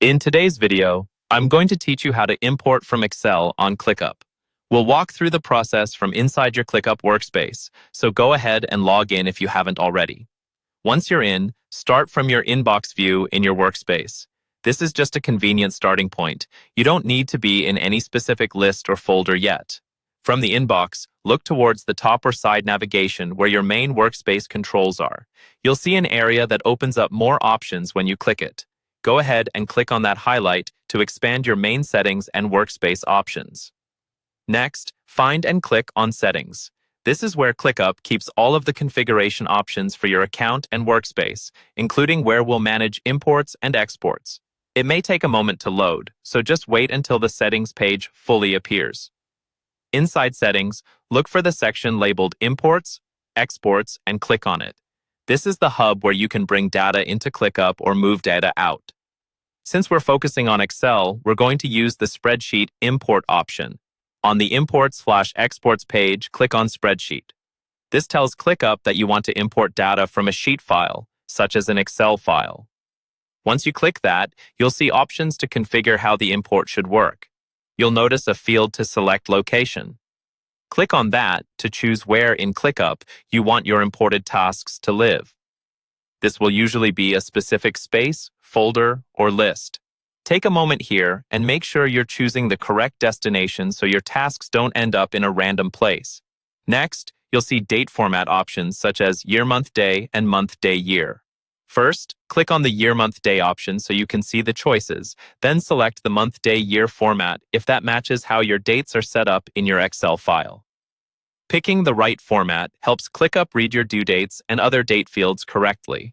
In today's video, I'm going to teach you how to import from Excel on ClickUp. We'll walk through the process from inside your ClickUp workspace, so go ahead and log in if you haven't already. Once you're in, start from your inbox view in your workspace. This is just a convenient starting point. You don't need to be in any specific list or folder yet. From the inbox, look towards the top or side navigation where your main workspace controls are. You'll see an area that opens up more options when you click it. Go ahead and click on that highlight to expand your main settings and workspace options. Next, find and click on Settings. This is where ClickUp keeps all of the configuration options for your account and workspace, including where we'll manage imports and exports. It may take a moment to load, so just wait until the Settings page fully appears. Inside Settings, look for the section labeled Imports, Exports, and click on it. This is the hub where you can bring data into ClickUp or move data out. Since we're focusing on Excel, we're going to use the Spreadsheet Import option. On the Imports/Exports page, click on Spreadsheet. This tells ClickUp that you want to import data from a sheet file, such as an Excel file. Once you click that, you'll see options to configure how the import should work. You'll notice a field to select location. Click on that to choose where in ClickUp you want your imported tasks to live. This will usually be a specific space, folder, or list. Take a moment here and make sure you're choosing the correct destination so your tasks don't end up in a random place. Next, you'll see date format options such as year, month, day, and month, day, year. First, click on the year, month, day option so you can see the choices, then select the month, day, year format if that matches how your dates are set up in your Excel file. Picking the right format helps ClickUp read your due dates and other date fields correctly.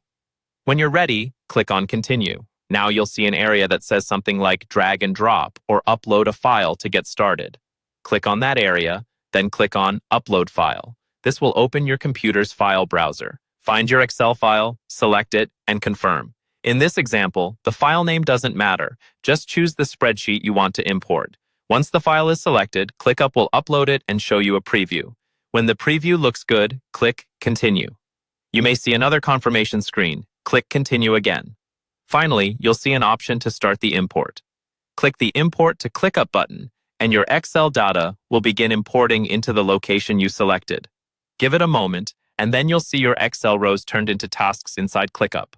When you're ready, click on Continue. Now you'll see an area that says something like Drag and Drop or Upload a File to get started. Click on that area, then click on Upload File. This will open your computer's file browser. Find your Excel file, select it, and confirm. In this example, the file name doesn't matter. Just choose the spreadsheet you want to import. Once the file is selected, ClickUp will upload it and show you a preview. When the preview looks good, click Continue. You may see another confirmation screen. Click Continue again. Finally, you'll see an option to start the import. Click the Import to ClickUp button, and your Excel data will begin importing into the location you selected. Give it a moment, and then you'll see your Excel rows turned into tasks inside ClickUp.